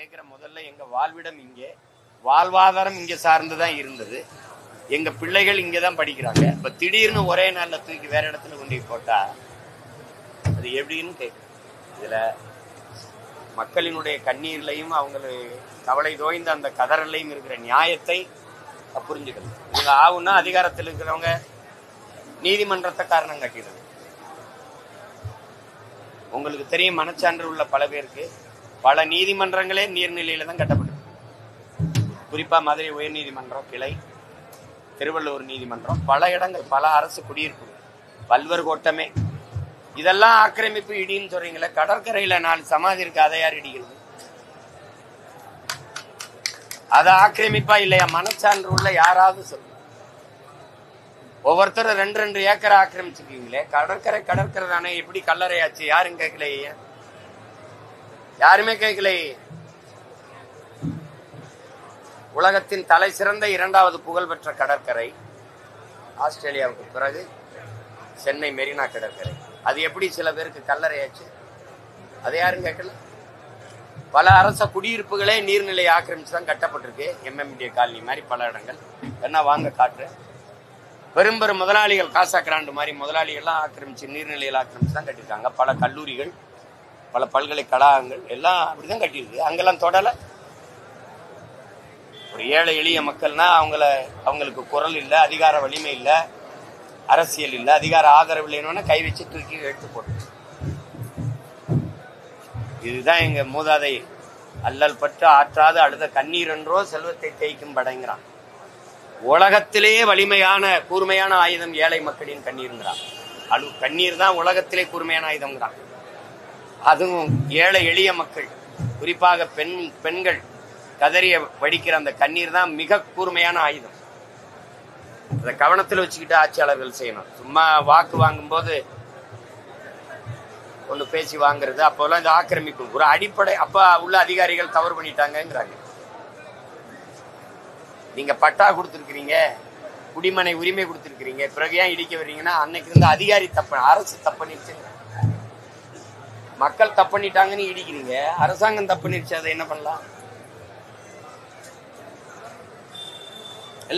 கேட்கிற முதல்ல எங்க வாழ்விடம் இங்கே, வாழ்வாதாரம் இங்க சார்ந்துதான் இருந்தது. எங்க பிள்ளைகள் இங்கதான் படிக்கிறாங்க. இப்ப திடீர்னு ஒரே நாள்ல தூக்கி வேற இடத்துல கொண்டு போட்டா அது எப்படின்னு கேட்க. இதுல மக்களினுடைய கண்ணீர்லையும் அவங்களுக்கு கவலை தோய்ந்த அந்த கதறலையும் இருக்கிற நியாயத்தை புரிஞ்சுக்கணும். இவங்க ஆகுன்னா அதிகாரத்தில் இருக்கிறவங்க நீதிமன்றத்தை காரணம் காட்டிடுது. உங்களுக்கு தெரியும், மனச்சான்று உள்ள பல பேருக்கு பல நீதிமன்றங்களே நீர்நிலையில தான் கட்டப்பட்டது. குறிப்பா மதுரை உயர் நீதிமன்றம் கிளை, திருவள்ளூர் நீதிமன்றம், பல இடங்கள், பல அரசு குடியிருப்பு, பல்வர் கோட்டமே, இதெல்லாம் ஆக்கிரமிப்பு இடின்னு சொல்றீங்களே. கடற்கரையில 4 சமாதி இருக்கு, அதை யார் இடிக்கிறது? அது ஆக்கிரமிப்பா இல்லையா? மனச்சான்று உள்ள யாராவது சொல்லுங்க. ஒவ்வொருத்தரும் 2 ஏக்கரை ஆக்கிரமிச்சுக்கீங்களே. கடற்கரை தானே, எப்படி கல்லறையாச்சு? யாரும் கேட்கலையே, யாருமே கேட்கலையே. உலகத்தின் தலை சிறந்த 2வது புகழ்பெற்ற கடற்கரை ஆஸ்திரேலியாவுக்கு பிறகு சென்னை மெரினா கடற்கரை. அது எப்படி சில பேருக்கு கல்லறையாச்சு? அதை யாரும் கேட்கல. பல அரச குடியிருப்புகளே நீர்நிலை ஆக்கிரமிச்சுதான் கட்டப்பட்டிருக்கு. MMDA காலனி மாதிரி பல இடங்கள். என்ன வாங்க காட்டுறேன். பெரும் முதலாளிகள், காசா கிராண்டு மாதிரி முதலாளிகள்லாம் ஆக்கிரமிச்சு நீர்நிலையில் ஆக்கிரமிச்சு தான் கட்டியிருக்காங்க. பல கல்லூரிகள், பல பல்கலைக்கழகங்கள் எல்லாம் அப்படிதான் கட்டியிருக்கு. அங்கெல்லாம் தொடலை. ஒரு ஏழை எளிய மக்கள்னா அவங்களுக்கு குரல் இல்லை, அதிகார வலிமை இல்லை, அரசியல் இல்லை, அதிகார ஆதரவு இல்லைன்னு கை வச்சு தூக்கி எடுத்து போட்டு. இதுதான் எங்க மூதாதை அல்லல் பற்று ஆற்றாது அழுத கண்ணீர் என்றோ செல்வத்தை தேய்க்கும் படைங்கிறான். உலகத்திலேயே வலிமையான கூர்மையான ஆயுதம் ஏழை மக்களின் கண்ணீர்ங்கிறான். கண்ணீர் தான் உலகத்திலே கூர்மையான ஆயுதம்ங்கிறான். அதுவும் ஏழை எளிய மக்கள், குறிப்பாக பெண்கள் கதறிய வடிக்கிற அந்த கண்ணீர் தான் மிக கூர்மையான ஆயுதம். அதை கவனத்தில் வச்சுக்கிட்டு ஆட்சியாளர்கள் செய்யணும். சும்மா வாக்கு வாங்கும் போது ஒண்ணு பேசி வாங்குறது, அப்போல்லாம் இந்த ஆக்கிரமிப்பு ஒரு அடிப்படை. அப்ப உள்ள அதிகாரிகள் தவறு பண்ணிட்டாங்கிறாங்க. நீங்க பட்டா கொடுத்துருக்கிறீங்க, குடிமனை உரிமை கொடுத்துருக்கிறீங்க, பிறகு ஏன் இடிக்க வர்றீங்கன்னா, அன்னைக்கு இருந்த அதிகாரி தப்பு, அரசு தப்புனிருச்சு, மக்கள் தப்புனிட்டாங்கன்னு இடிக்கிறீங்க. அரசாங்கம் தப்புனிருச்சு, அதை என்ன பண்ணலாம்?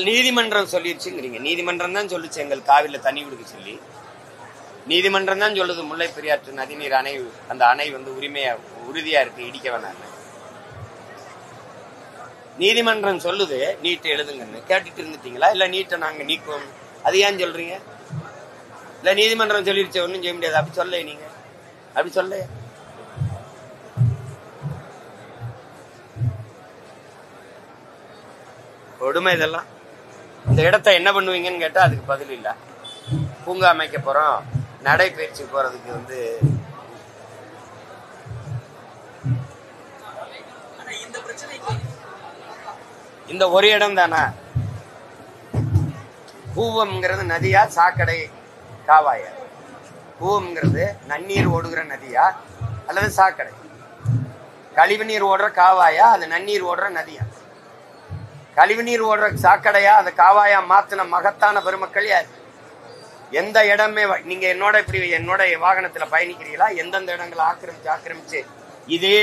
நீதிமன்றம் சொல்லிருச்சுங்கிறீங்க. நீதிமன்றம் தான் சொல்லுச்சு எங்கள் காவிரில தண்ணி கொடுக்க சொல்லி. நீதிமன்றம் தான் சொல்லுது முல்லை பெரியாற்று நதிநீர் அணை, அந்த அணை உரிமையா உறுதியா இருக்கு, இடிக்க வேணாம். நீதிமன்றம் சொல்லுது நீட்டை எழுதுங்கன்னு. கேட்டுட்டு இருந்துட்டீங்களா? இல்ல நீட்டை நாங்க நீக்குவோம், அது ஏன் சொல்றீங்க? இல்ல நீதிமன்றம் சொல்லிருச்சு, ஒன்னும் செய்ய முடியாது, அப்படி சொல்ல. நீங்க அப்படி சொல்ல. கொடுமை இதெல்லாம். இந்த இடத்த என்ன பண்ணுவீங்கன்னு கேட்டா அதுக்கு பதில் இல்ல. பூங்கா அமைக்க போறோம், நடைபயிற்சி போறதுக்கு இந்த ஒரு இடம் தானா? பூவம்ங்கிறது நதியா சாக்கடை காவாயா? பூவம்ங்கிறது நன்னீர் ஓடுகிற நதியா அல்லது சாக்கடை? கழிவு நீர் ஓடுற காவாயா, அது நன்னீர் ஓடுற நதியா? கழிவு நீர் ஓடுற சாக்கடையா, அது காவாயா மாத்தின மகத்தான பெருமக்கள் யார்? எந்த இடமே நீங்க என்னோட வாகனத்துல பயணிக்கிறீங்களா? எந்தெந்த இடங்களை ஆக்கிரமிச்சு இதே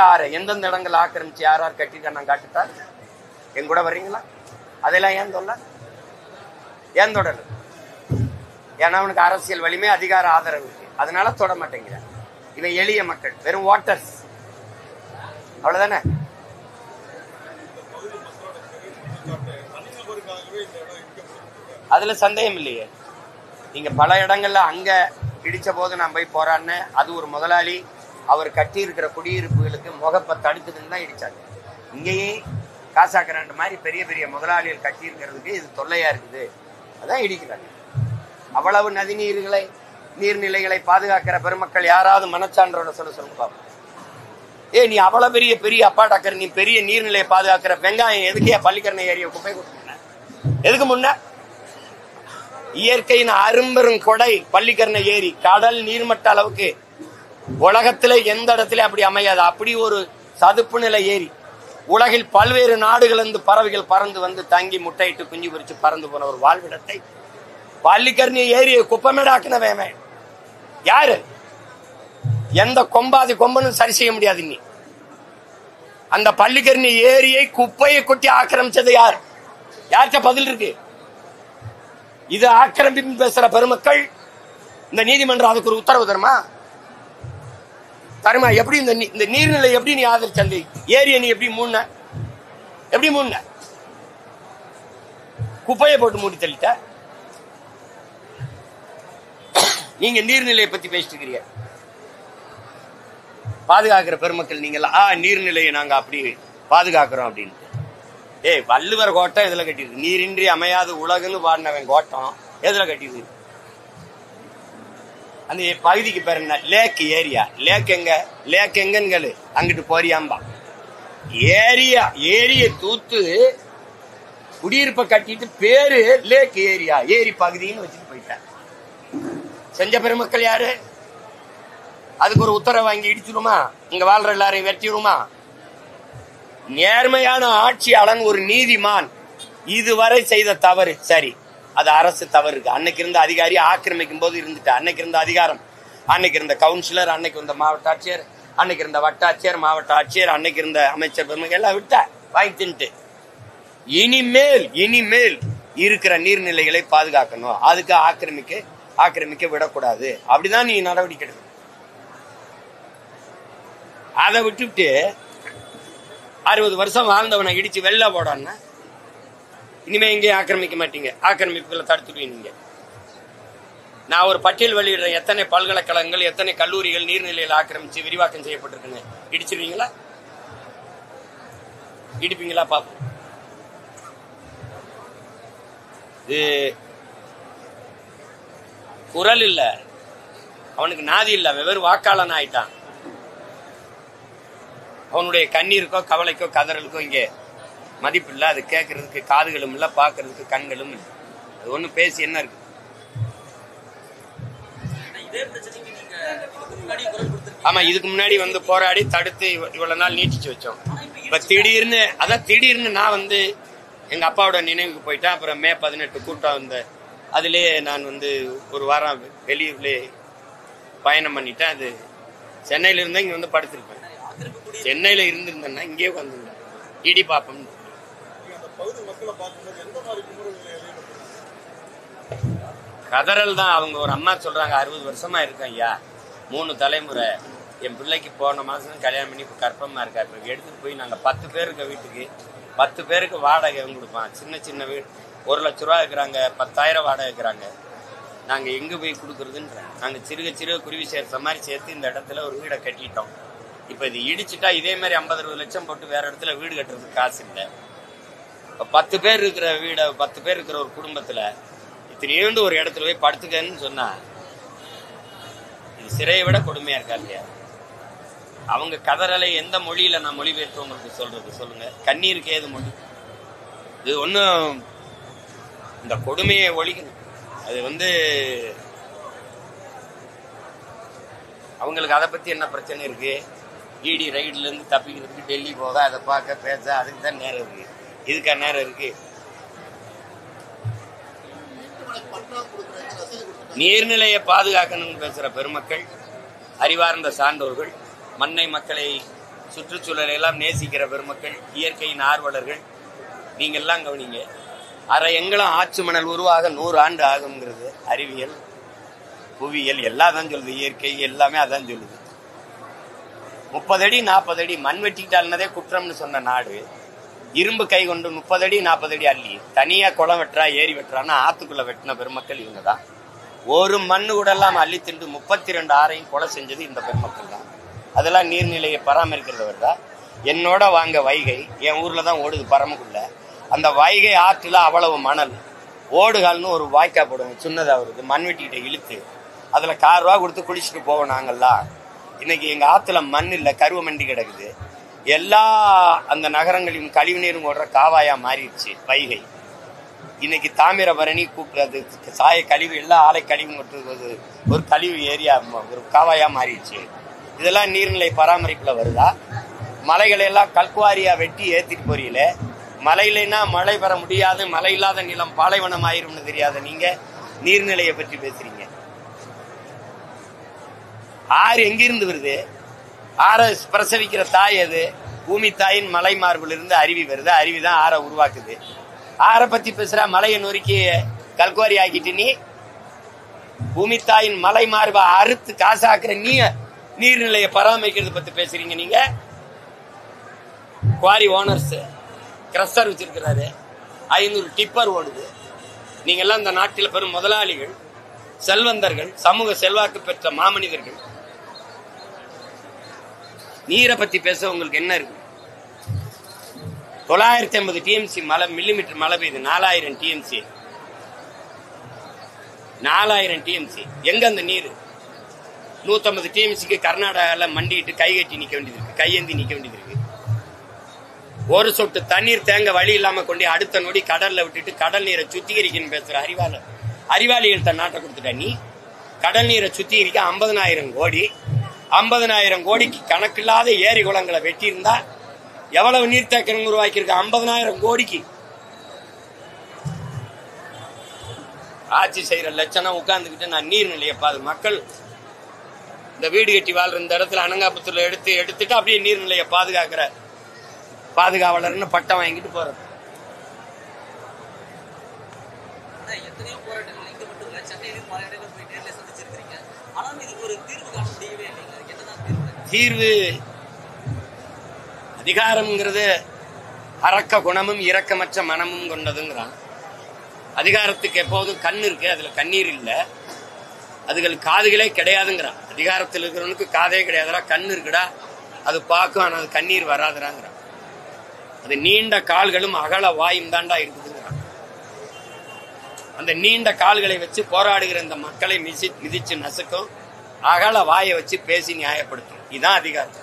ஆறு எந்தெந்த இடங்களை ஆக்கிரமிச்சு யார் கட்டிட்டா நான் காட்டுட்டா என் கூட வர்றீங்களா? அதெல்லாம் ஏன் சொல்ல? ஏன் தொடரு? ஏன்னா அவனுக்கு அரசியல் வலிமை, அதிகார ஆதரவு இருக்கு, அதனால தொட மாட்டேங்கிற. இவன் எளிய மக்கள், வெறும் வாட்டர்ஸ், அவ்வளவுதானே. அதுல சந்தேகம் இல்லையே. நீங்க பல இடங்கள்ல அங்க இடிச்ச போது நான் போய் போறான்னு, அது ஒரு முதலாளி அவர் கட்டி இருக்கிற குடியிருப்புகளுக்கு முகப்பை தடுக்குதுன்னு தான் இடிச்சாங்க. இங்கேயே காசா கிராண்டு மாதிரி பெரிய பெரிய முதலாளிகள் கட்டி இருக்கிறதுக்கு இது தொல்லையா இருக்குது, அதான் இடிக்கிறாங்க. அவ்வளவு நீர்நிலைகளை பாதுகாக்கிற பெருமக்கள் யாராவது மனச்சான்றோட சொல்லுங்க பாப்போம். நீ அவ்வளவு பெரிய அப்பாடாக்கர், நீ பெரிய நீர்நிலையை பாதுகாக்கிற வெங்காயம் எதுக்கே பள்ளிக்கரணை ஏரியை குப்பை கொடுத்துருந்த? எதுக்கு முன்ன? இயற்கையின் அரும்பெரும் கொடை பள்ளிக்கரணை ஏரி, கடல் நீர்மட்ட அளவுக்கு உலகத்திலே எந்த இடத்துல அப்படி அமையாது. அப்படி ஒரு சதுப்பு நிலை ஏரி. உலகில் பல்வேறு நாடுகளிலிருந்து பறவைகள் பறந்து தங்கி முட்டையிட்டு குஞ்சு பொறிச்சு பறந்து போன ஒரு வாழ்விடத்தை பள்ளிக்கரணை ஏரியை குப்பமேடாக்குனவன் யாரு? எந்த கொம்புன்னு சரி செய்ய முடியாது. அந்த பள்ளிக்கரணி ஏரியை குப்பையை கொட்டி ஆக்கிரமிச்சது யார்? யார்கிட்ட பதில் இருக்கு? இது ஆக்கிரமிப்பு பேசுற பெருமக்கள் இந்த நீதிமன்றம் அதுக்கு ஒரு உத்தரவு தருமா? எப்படி இந்த நீர்நிலை எப்படி நீ ஆதரிச்ச? ஏரியை நீ எப்படி மூண? எப்படி மூண? குப்பையை போட்டு மூடி தள்ளிட்ட. நீங்க நீர்நிலையை பத்தி பேசிட்டு இருக்கிறீங்க. பாதுகாக்கிற பெருமக்கள் நீங்களா நீர்நிலையை நாங்க அப்படி பாதுகாக்கிறோம் அப்படின்னு. வள்ளுவர் கோட்டம் எதுல கட்டிருக்கு? நீரின்றி அமையாது உலகுன்னு பாடினவன் கோட்டம் எதுல கட்டிருக்கு? அந்த பகுதிக்கு பேர் என்ன? லேக் ஏரியா. லேக் எங்க? லேக் எங்கன்னு அங்கிட்டு போறியாம்பா. ஏரிய தூத்து குடியிருப்பை கட்டிட்டு பேரு லேக் ஏரியா, ஏரி பகுதின்னு வச்சுட்டு போயிட்டார். செஞ்ச பெருமக்கள் யாரு? அதுக்கு ஒரு உத்தரவு வாங்கி இடிச்சிருமா? இங்க வாழ்ற எல்லாரையும் வெட்டிடுமா? நேர்மையான ஆட்சியாளன் ஒரு நீதிமான் இதுவரை செய்த தவறு சரி, அது அரசு தவறு இருக்கு. அன்னைக்கு இருந்த அதிகாரி ஆக்கிரமிக்கும் போது இருந்துட்டு, அன்னைக்கு இருந்த அதிகாரம், அன்னைக்கு இருந்த கவுன்சிலர், அன்னைக்கு இருந்த மாவட்ட ஆட்சியர், அன்னைக்கு இருந்த வட்டாட்சியர், மாவட்ட ஆட்சியர், அன்னைக்கு இருந்த அமைச்சர் பெருமக்கள் எல்லாம் விட்ட வாங்கி தின்ட்டு இனிமேல் இருக்கிற நீர்நிலைகளை பாதுகாக்கணும். அதுக்கு ஆக்கிரமிக்க விடக்கூடாது. அப்படிதான் நீ நடவடிக்கை எடுக்கணும். அதை விட்டுவிட்டு 60 வருஷம் வாழ்ந்தவனை இடிச்சு வெளில போடான்னா இனிமே எங்கேயும் ஆக்கிரமிக்க மாட்டீங்க. ஆக்கிரமிப்புகளை தடுத்துடுவீங்க. நான் ஒரு பட்டியல் வெளியிடுறேன். எத்தனை பல்கலைக்கழகங்கள், எத்தனை கல்லூரிகள் நீர்நிலையில் ஆக்கிரமிச்சு விரிவாக்கம் செய்யப்பட்டிருக்குன்னு. இடிச்சிருவீங்களா? இடிப்பீங்களா? பாப்போம். இது குரல் இல்ல, அவனுக்கு நாதி இல்ல, வெறும் வாக்காளன் ஆயிட்டான். அவனுடைய கண்ணீருக்கோ கவலைக்கோ கதறலுக்கோ இங்க மதிப்பு இல்ல. அது கேட்கறதுக்கு காதுகளும் இல்ல, பாக்குறதுக்கு கண்களும் இல்ல. அது ஒண்ணு பேசி என்ன இருக்கு? ஆமா, இதுக்கு முன்னாடி வந்து போராடி தடுத்து இவ்வளவு நாள் நீட்டிச்சு வச்சோம். இப்ப திடீர்னு நான் வந்து எங்க அப்பாவோட நினைவுக்கு போயிட்டேன். அப்புறம் மே 18 கூட்டம் வந்த அதுலயே நான் வந்து ஒரு வாரம் வெளியூர்லயே பயணம் பண்ணிட்டேன். அது சென்னையில இருந்தா இங்க வந்து படுத்திருப்பேன். சென்னையில இருந்திருந்தேன்னா இங்கே வந்துருந்தேன். இடி பாப்போம். கதறல் தான். அவங்க ஒரு அம்மா சொல்றாங்க, 60 வருஷமா இருக்கேன் ஐயா, 3 தலைமுறை. என் பிள்ளைக்கு போன மாசம் கல்யாணம் பண்ணி இப்ப கற்பமா இருக்கா. இப்ப எடுத்துட்டு போய் நாங்க 10 பேர் இருக்க வீட்டுக்கு 10 பேருக்கு வாடகை கொடுப்பான். சின்ன வீடு 1 லட்ச ரூபா இருக்கிறாங்க, 10,000 வாடகை இருக்கிறாங்க. நாங்க எங்க போய் கொடுக்கறதுன்ற நாங்க சிறுக குருவி சேர்த்த மாதிரி சேர்த்து இந்த இடத்துல ஒரு வீடை கட்டிட்டோம். இப்ப இது இடிச்சுட்டா இதே மாதிரி 50-60 லட்சம் போட்டு வேற இடத்துல வீடு கட்டுறதுக்கு காசு இல்லை. 10 பேர் இருக்கிற வீட, 10 பேர் இருக்கிற ஒரு குடும்பத்துல இத்தனையோண்டு ஒரு இடத்துல போய் படுத்துக்கன்னு சொன்னா இது சிறையை விட கொடுமையா இருக்கா இல்லையா? அவங்க கதறலை எந்த மொழியில நான் மொழிபெயர்த்து உங்களுக்கு சொல்றது சொல்லுங்க? கண்ணீருக்கு ஏது மொழி? இது ஒன்னும் இந்த கொடுமையை ஒழிக்கணும். அது வந்து அவங்களுக்கு அதை பத்தி என்ன பிரச்சனை இருக்கு? இடி ரைடுல இருந்து தப்பிக்கிறதுக்கு டெல்லி போக, அதை பார்க்க பேச, அதுக்கு தான் நேரம் இருக்கு. இதுக்கா நேரம் இருக்கு? நீர்நிலையை பாதுகாக்கணும்னு பேசுற பெருமக்கள், அறிவார்ந்த சான்றோர்கள், மண்ணை மக்களை சுற்றுச்சூழலை எல்லாம் நேசிக்கிற பெருமக்கள், இயற்கையின் ஆர்வலர்கள், நீங்க எல்லாம் கவனிங்க. அரை எங்களும் ஆற்று மணல் உருவாக 100 ஆண்டு ஆகுங்கிறது அறிவியல், புவியியல் எல்லாம் தான் சொல்லுது. இயற்கை எல்லாமே அதான் சொல்லுது. 30 அடி 40 அடி மண் வெட்டிக்கிட்டாலே குற்றம்னு சொன்ன நாடு, இரும்பு கை கொண்டு 30 அடி 40 அடி அள்ளி தனியா குளம் வெட்டுறா, ஏரி வெட்டுறான்னா ஆத்துக்குள்ள வெட்டின பெருமக்கள் இவங்க தான். ஒரு மண்ணு கூட எல்லாம் அள்ளி திண்டு 32 ஆறையும் கொலை செஞ்சது இந்த பெருமக்கள் தான். அதெல்லாம் நீர்நிலையை பராமரிக்கிறவர் தான். என்னோட வாங்க வைகை, என் ஊர்ல தான் ஓடுது பரமக்குள்ள. அந்த வைகை ஆற்றுல அவ்வளவு மணல், ஓடுகால்னு ஒரு வாய்க்கா போடுவோம், சின்னதா வருது, மண்வெட்டிகிட்ட இழுத்து அதுல 1,000 ரூபா கொடுத்து குளிச்சுட்டு போவோம் நாங்கெல்லாம். இன்னைக்கு எங்க ஆத்துல மண் இல்ல, கருவ மண்டி கிடக்குது. எல்லா அந்த நகரங்களின் கழிவு நீரும் ஓடுற காவாயா மாறிடுச்சு வைகை. இன்னைக்கு தாமிரபரணி கூப்பிடுறது சாய கழிவு, எல்லா ஆலை கழிவு கொட்டுறது ஒரு கழிவு ஏரியா, ஒரு காவாயா மாறிடுச்சு. இதெல்லாம் நீர்நிலை பராமரிப்புல வருதா? மலைகளை எல்லாம் கல்குவாரியா வெட்டி ஏத்திட்டு போறீங்கள. மழை இல்லைன்னா மழை பெற முடியாது, மழை இல்லாத நிலம் பாலைவனம் ஆயிரும்னு தெரியாத நீங்க நீர்நிலையை பற்றி பேசுறீங்க. ஆறு எங்கிருந்து வருது? ஆற பிரசவிக்கிற தாய் எது? பூமி தாயின் மலை மார்பிலிருந்து அருவி வருது, அருவிதான் ஆற உருவாக்குது. ஆற பத்தி பேசுற, மலையை நொறுக்கி கல்குவாரி ஆக்கிட்டு நீ பூமி தாயின் மலை மார்பை அறுத்து காசாக்குற நீ நீர்நிலையை பராமரிக்கிறது பத்தி பேசுறீங்க. நீங்க குவாரி ஓனர்ஸ் கிரஷர் வச்சிருக்கிறாரு, 500 டிப்பர் ஓடுது. நீங்க எல்லாம் இந்த நாட்டில் பெரும் முதலாளிகள், செல்வந்தர்கள், சமூக செல்வாக்கு பெற்ற மாமனிதர்கள். நீரை பத்தி பேச உங்களுக்கு என்ன இருக்கு? 950 டிஎம்சி மழை, மில்லிமீட்டர் மழை பெய்யுது. 4000 டிஎம்சி, 4000 டிஎம்சி. எங்க அந்த நீர்? 150 டிஎம்சிக்கு கர்நாடகால மண்டிட்டு கை கட்டி நிக்க வேண்டியது இருக்கு, கையேந்தி நிக்க வேண்டியது இருக்கு. ஒரு சொட்டு தண்ணீர் தேங்க வழி இல்லாம கொண்டு அடுத்த நொடி கடல்ல விட்டுட்டு கடல் நீரை சுத்திகரிக்கணும் பேசுற அறிவாளிகள் தன் நாட்டை கொடுத்துட்ட. நீ கடல் நீரை சுத்திகரிக்க 50,000 கோடி, 50,000 கோடிக்கு கணக்கில்லாத ஏரி குளங்களை வெட்டி இருந்தா எவ்வளவு நீர்த்தேக்கம் உருவாக்கி இருக்க? 50,000 கோடிக்கு. ஆட்சி செய்யற லட்சணம் உட்கார்ந்துக்கிட்டு நான் நீர்நிலையை மக்கள் இந்த வீடு கட்டி வாழ்ற இந்த இடத்துல அனங்காபுத்தூர்ல எடுத்துட்டு அப்படியே நீர்நிலையை பாதுகாக்கிற பாதுகாவலர்னு பட்டம் வாங்கிட்டு போறது. தீர்வு அதிகாரம்ங்கிறது அரக்க குணமும் இரக்கமற்ற மனமும் கொண்டதுங்கிறான். அதிகாரத்துக்கு எப்போதும் கண் இருக்கு, அதுல கண்ணீர் இல்ல. அதுகளுக்கு காதுகளே கிடையாதுங்கிறான். அதிகாரத்தில் இருக்கிறவனுக்கு காதே கிடையாதுடா, கண் இருக்குடா, அது பார்க்கும், ஆனா அது கண்ணீர் வராதுறாங்கிறான். அது நீண்ட கால்களும் அகல வாயும் தாண்டா இருக்குதுங்கிறான். அந்த நீண்ட கால்களை வச்சு போராடுகிற இந்த மக்களை மிதிச்சு நசுக்கும், அகல வாயை வச்சு பேசி நியாயப்படுத்தும். இதுதான் அதிகாரம்.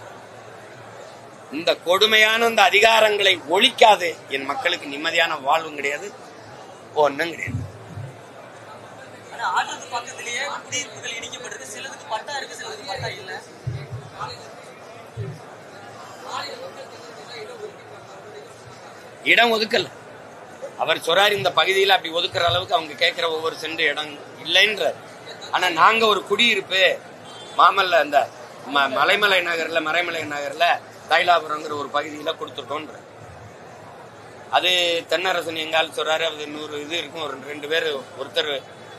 இந்த கொடுமையான இந்த அதிகாரங்களை ஒழிக்காது என் மக்களுக்கு நிம்மதியான வாழ்வும் கிடையாது, ஒன்னும் கிடையாது. இடம் ஒதுக்கல. அவர் சொல்றாரு இந்த பகுதியில் அப்படி ஒதுக்குற அளவுக்கு அவங்க கேட்கிற ஒவ்வொரு சென்று இடம் இல்லைன்ற. ஆனா நாங்க ஒரு குடியிருப்பு மாமல்ல அந்த மலைமலை நகர்ல, மறைமலை நகர்ல தைலாபுரங்கிற ஒரு பகுதியில கொடுத்துட்டோன்ற. அது தென்னரசன் எங்கால் சொல்றாரு, அது 100 இது இருக்கும், ஒரு 2 பேர், ஒருத்தர்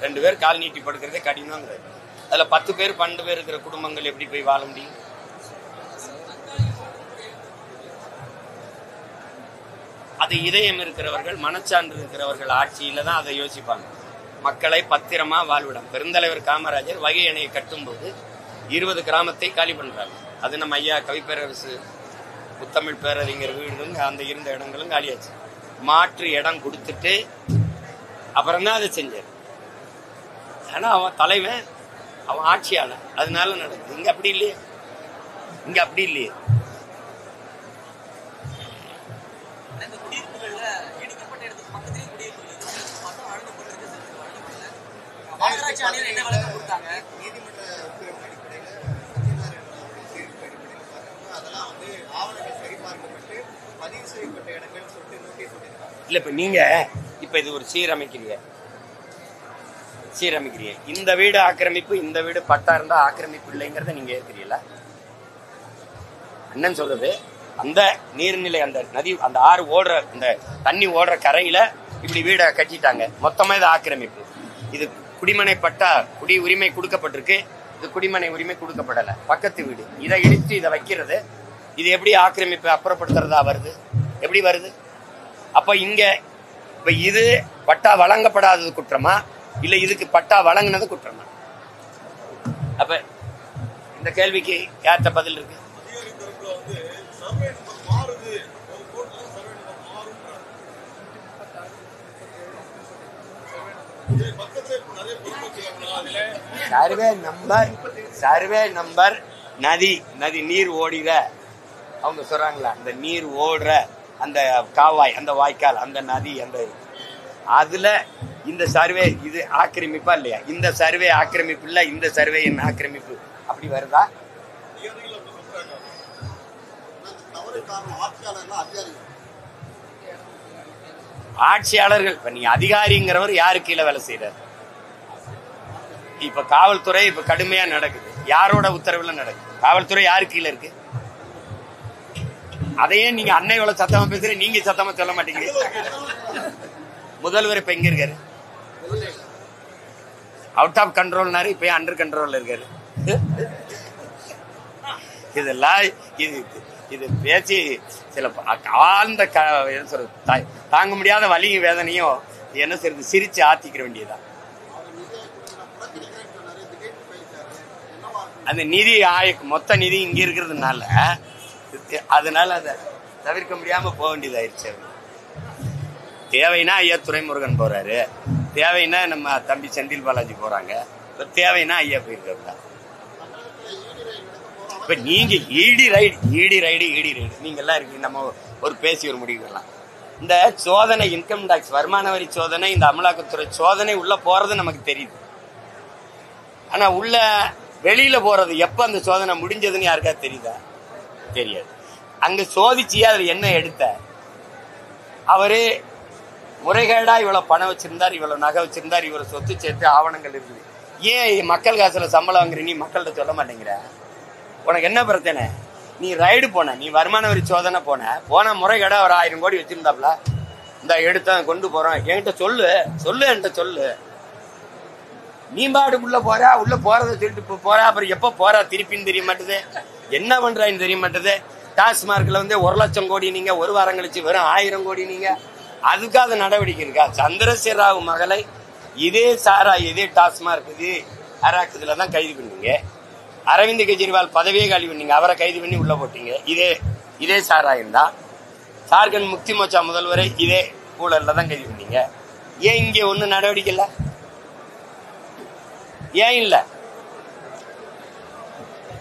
2 பேர் கால் நீட்டி படுக்கிறதே கடினங்கிறாரு. அதுல 10 பேர் 12 பேர் இருக்கிற குடும்பங்கள் எப்படி போய் வாழ முடியும்? அது இதயம் இருக்கிறவர்கள், மனச்சான்று இருக்கிறவர்கள் ஆட்சியில தான் அதை யோசிப்பாங்க. மக்களை பத்திரமா வாழ்விடம். பெருந்தலைவர் காமராஜர் வகை அணையை கட்டும் போது 20 கிராமத்தை காலி பண்றாங்க. அது நம்ம ஐயா கவிப்பேரரசு முத்தமிழ் பேரறிஞர் வீடும் அந்த இருந்த இடங்களும் காலியாச்சு. மாற்று இடம் கொடுத்துட்டு அப்புறம் தான் அதை செஞ்சார். ஆனா அவன் தலைவன், அவன் ஆட்சியாளன், அதனால நடக்குது. இங்க அப்படி இல்லையே, இங்க அப்படி இல்லையே. இல்ல இப்ப நீங்க இது ஒரு சீரமைக்கிறீங்க. இந்த வீடு ஆக்கிரமிப்பு, இந்த வீடு பட்டா இருந்தா ஆக்கிரமிப்பு இல்லைங்கிறத நீங்க ஏற்கிறீங்களா? அண்ணன் சொல்றது அந்த நீர்நிலை, அந்த நதி, அந்த ஆறு ஓடுற, இந்த தண்ணி ஓடுற கரையில இப்படி வீட கட்டிட்டாங்க, மொத்தமா இது ஆக்கிரமிப்பு. இது குடிமனை பட்டா, குடி உரிமை கொடுக்கப்பட்டிருக்கு, இது குடிமனை உரிமை கொடுக்கப்படல, பக்கத்து வீடு. இதை இடித்து இதை வைக்கிறது, இது எப்படி ஆக்கிரமிப்பு அப்புறப்படுத்துறதா வருது? எப்படி வருது? அப்ப இங்க இப்ப இது பட்டா வழங்கப்படாதது குற்றமா, இல்ல இதுக்கு பட்டா வழங்கினது குற்றமா? அப்ப இந்த கேள்விக்கு யார்கிட்ட பதில் இருக்கு? சர்வே நம்பர் நதி நீர் ஓடிற, அவங்க சொல்றாங்களா, அந்த நீர் ஓடுற அந்த காவாய், அந்த வாய்க்கால், அந்த நதி, அந்த அதுல இந்த சர்வே இது ஆக்கிரமிப்பா இல்லையா? இந்த சர்வே ஆக்கிரமிப்பு இல்ல, இந்த சர்வே என்ன ஆக்கிரமிப்பு, அப்படி வருதா? ஆட்சியாளர்கள். இப்ப நீ அதிகாரிங்கிறவர் யாரு கீழே வேலை செய்யறாரு? இப்ப காவல்துறை இப்ப கடுமையா நடக்குது, யாரோட உத்தரவுல நடக்குது? காவல்துறை யாரு கீழே இருக்கு? அதையே நீங்க அன்னை எவ்வளவு சத்தமா பேசுற, நீங்க சத்தமா சொல்ல மாட்டேங்கிறீங்க. முதல்வர் இப்ப எங்க இருக்காரு? அவுட் ஆஃப் கண்ட்ரோல்னாரு, இப்ப அண்டர் கண்ட்ரோல்ல இருக்காரு. இதெல்லாம் இது பேச்சு சில ஆழ்ந்த தாங்க முடியாத வலியும் வேதனையும் என்ன செய்யறது, சிரிச்சு ஆத்திக்கிற வேண்டியதான். அந்த நிதி மொத்த நிதி இங்க இருக்கிறதுனால அதனால அதை தவிர்க்க முடியாம போக வேண்டியதாயிருச்சு. தேவைன்னா ஐயா துரைமுருகன் போறாரு, தேவைன்னா நம்ம தம்பி செந்தில் பாலாஜி போறாங்க, இப்ப தேவைன்னா ஐயா போயிருக்காரு. இப்ப நீங்க ஈடி ரைடு நீங்க எல்லாம் இருக்கு, நம்ம ஒரு பேசி ஒரு முடிவு வரலாம். இந்த சோதனை, இன்கம் டாக்ஸ் வருமான வரி சோதனை, இந்த அமலாக்கத்துறை சோதனை உள்ள போறது நமக்கு தெரியுது. ஆனா உள்ள வெளியில போறது எப்ப அந்த சோதனை முடிஞ்சதுன்னு யாருக்கா தெரியுதா? தெரியாது. அங்க சோதிச்சியா அதுல என்ன எடுத்த, அவரு முறைகேடா இவ்வளவு பணம் வச்சிருந்தார், இவ்வளவு நகை வச்சிருந்தார், இவ்வளவு சொத்து சேர்த்து ஆவணங்கள் இருக்குது. ஏன் மக்கள் காசுல சம்பளம் வாங்குற நீ மக்கள்கிட்ட சொல்ல மாட்டேங்கிற? உனக்கு என்ன பிரச்சனை? நீ ரைடு போன, நீ வருமான வரி சோதனை போன முறைகேடா ஒரு 1000 கோடி வச்சிருந்தாப்ல, இந்த எடுத்த கொண்டு போறோம் என்கிட்ட சொல்லு என்கிட்ட சொல்லு. நீ பாட்டுக்குள்ள போறா, உள்ள போறதை சொல்லிட்டு போறா, அப்புறம் எப்ப போறா திருப்பின்னு தெரிய மாட்டேது, என்ன பண்றான்னு தெரிய மாட்டேது. டாஸ்மார்க்ல 1 லட்சம் கோடி நீங்க, ஒரு வாரம் கழிச்சு வெறும் 1000 கோடி நீங்க, அதுக்காக நடவடிக்கை இருக்கா? சந்திரசேகர ராவ் மகளை இதே இதே டாஸ்மார்க் இது அராக் இதுலதான் கைது பண்ணீங்க. அரவிந்த் கெஜ்ரிவால் பதவியே காலி பண்ணீங்க, அவரை கைது பண்ணி உள்ள போட்டீங்க. இதே சாராயம் தான். ஜார்க்கண்ட் முக்தி மோர்ச்சா முதல்வரை இதே ஊழல்ல தான் கைது பண்ணீங்க. ஏன் இங்க ஒன்னும் நடவடிக்கை இல்ல? ஏன் இல்ல?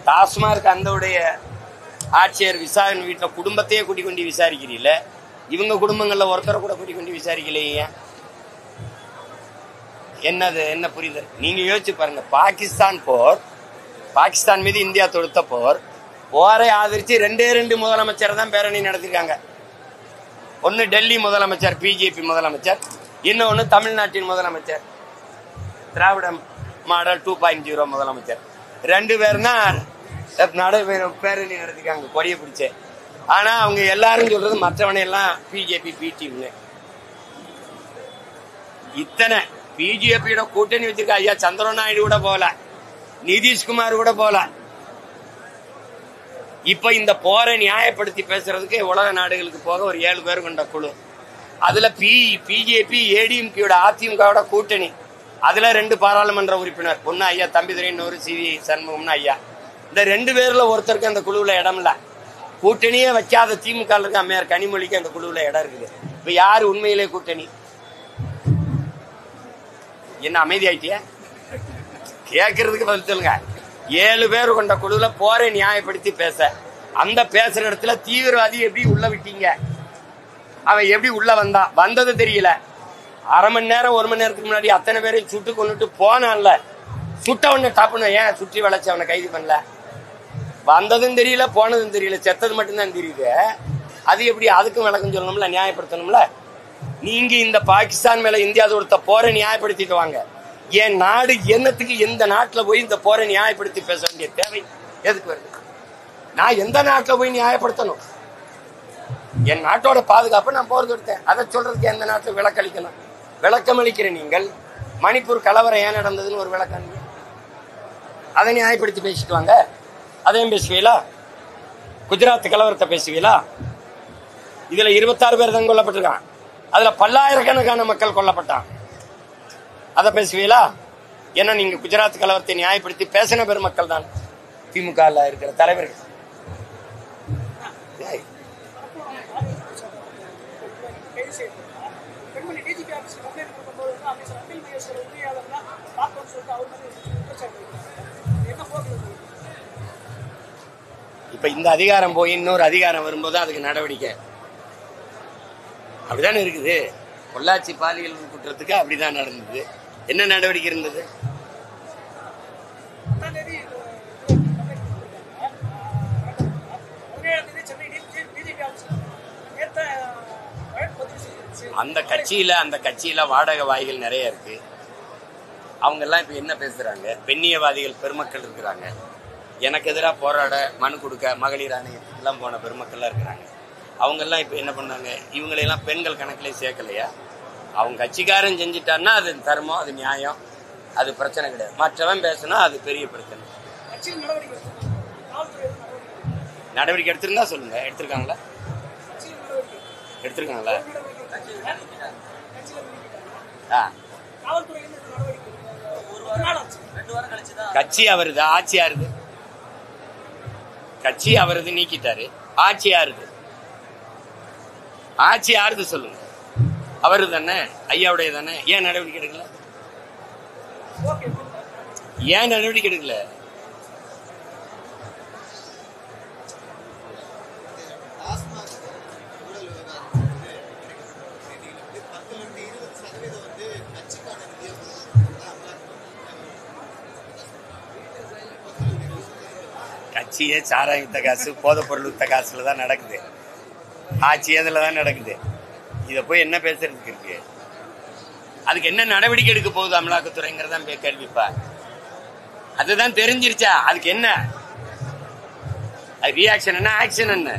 டாஸ்மார்க் அந்த ஆட்சியர் விசாரணை வீட்டுல குடும்பத்தையே கூட்டிக் கொண்டு விசாரிக்கிறீல்ல, இவங்க குடும்பங்கள்ல ஒருத்தரை கூட கூட்டிக் கொண்டு விசாரிக்கலையே. என்ன புரியுது? நீங்க யோசிச்சு பாருங்க. பாகிஸ்தான் மீது இந்தியா தொடுத்த போரை ஆதரிச்சு 2 முதலமைச்சர் தான் பேரணி நடத்திருக்காங்க. ஒன்னு டெல்லி முதலமைச்சர் பிஜேபி முதலமைச்சர், இன்னொன்னு தமிழ்நாட்டின் முதலமைச்சர் திராவிட மாடல் 2.0 முதலமைச்சர். 2 பேரும் தான் பேரணி நடத்திருக்காங்க கொடிய பிடிச்ச. ஆனா அவங்க எல்லாரும் சொல்றது மற்றவனை எல்லாம் பிஜேபி பிடிஎம்னு. இத்தனை பிஜேபியோட கூட்டணி வச்சிருக்க ஐயா சந்திரபாபு நாயுடு கூட போல, நிதிஷ்குமார் கூட போல. இப்ப இந்த போரை நியாயப்படுத்தி பேசுறதுக்கு உலக நாடுகளுக்கு போக ஒரு 7 பேர் கொண்ட குழு. அதுல பிஜேபி ஏடிஎம்கேயோட அதிமுகவோட கூட்டணி, அதுல 2 பாராளுமன்ற உறுப்பினர், ஒன்னு ஐயா தம்பிதுரை, இன்னொரு சிவி சண்முகம்னு ஐயா. இந்த 2 பேர்ல ஒருத்தருக்கு அந்த குழுவுல இடம் இல்ல. கூட்டணியே வைக்காத திமுக இருக்க அம்மையார் கனிமொழிக்கு அந்த குழுவுல இடம் இருக்குது. இப்ப யாரு உண்மையிலே கூட்டணி? என்ன அமைதி ஆயிட்டிய? கேட்கறதுக்கு பதில் சொல்லுங்க. 7 பேர் கொண்ட குழுல போரை நியாயப்படுத்தி பேச, அந்த பேசுற இடத்துல தீவிரவாதி எப்படி உள்ள விட்டீங்க, அவன் எப்படி உள்ள வந்தது தெரியல. அரை மணி நேரம் 1 மணி நேரத்துக்கு முன்னாடி அத்தனை பேரையும் சுட்டு கொண்டுட்டு போனான்ல, சுட்டவன டாப்புன்னு ஏன் சுற்றி வளைச்சு அவனை கைது பண்ணல? வந்ததும் தெரியல, போனதும் தெரியல, செத்தது மட்டும்தான் தெரியுது. அது எப்படி? அதுக்கும் விளக்கம் சொல்லணும்ல, நியாயப்படுத்தணும்ல. நீங்க இந்த பாகிஸ்தான் மேல இந்தியா தொடுத்த போரை நியாயப்படுத்திட்டு வாங்க. என் நாடு என்னத்துக்கு எந்த நாட்டுல போய் இந்த போரை நியாயப்படுத்தி பேச வேண்டிய தேவை எதுக்கு வருது? நான் எந்த நாட்டுல போய் நியாயப்படுத்தணும்? என் நாட்டோட பாதுகாப்பு நான் போர் தொடுத்தேன், அதை சொல்றதுக்கு எந்த நாட்டுல விளக்களிக்கணும்? விளக்கம் அளிக்கிற நீங்கள் மணிப்பூர் கலவரம் ஏன் நடந்ததுன்னு ஒரு விளக்கம், அதை நியாயப்படுத்தி பேசிட்டு வாங்க. அதையும் பேசுவீங்களா? குஜராத் கலவரத்தை பேசுவீங்களா? இதுல 26 பேர் தான் கொல்லப்பட்டிருக்கான், அதுல பல்லாயிரக்கணக்கான மக்கள் கொல்லப்பட்டான், அதை பேசுவீங்களா? ஏன்னா நீங்க குஜராத் கலவரத்தை நியாயப்படுத்தி பேசின பெருமக்கள் தான் திமுக இருக்கிற தலைவர்கள். இப்ப இந்த அதிகாரம் போய் இன்னொரு அதிகாரம் வரும்போது அதுக்கு நடவடிக்கை அப்படிதானே இருக்குது. பொள்ளாச்சி பாலியல் குற்றத்துக்கு அப்படிதான் நடந்தது. என்ன நடவடிக்கை இருந்தது? அந்த கட்சியில வாடகை வாய்கள் நிறைய இருக்கு. அவங்க எல்லாம் இப்ப என்ன பேசுறாங்க? பெண்ணியவாதிகள் பெருமக்கள் இருக்கிறாங்க, எனக்கு எதிராக போராட மனு கொடுக்க மகளிர் ஆணையம் எல்லாம் போன பெருமக்கள் இருக்கிறாங்க. அவங்க எல்லாம் இப்ப என்ன பண்ணாங்க? இவங்களையெல்லாம் பெண்கள் கணக்கிலே சேர்க்கலையா? அவங்க கட்சிக்காரன் செஞ்சுட்டான்னா அது தர்மம், அது நியாயம், அது பிரச்சனை கிடையாது. மற்றவன் பேசினா அது பெரிய பிரச்சனை. நடவடிக்கை எடுத்திருந்தா சொல்லுங்க. எடுத்திருக்காங்களா? எடுத்திருக்காங்களா? கட்சி அவருது, ஆட்சி யாருது? கட்சி அவரது நீக்கிட்டாரு, ஆட்சி யாருது? ஆட்சி யாருது சொல்லுங்க. அவரு தானே, ஐயாவுடைய தானே. ஏன் நடவடிக்கை எடுக்கல? ஏன் நடவடிக்கை எடுக்கல? கட்சியே சாராய வித்த காசு, போதைப் பொருள் வித்த காசுல தான் நடக்குது. ஆட்சி அதுல தான் நடக்குது. இத போய் என்ன பேசுறதுக்கு இருக்கு? அதுக்கு என்ன நடவடிக்கை எடுக்க போகுது அமலாக்கத்துறைங்கிறதான் கேள்விப்பா. அதுதான் தெரிஞ்சிருச்சா? அதுக்கு என்ன ரியாக்ஷன் என்ன, ஆக்ஷன் என்ன?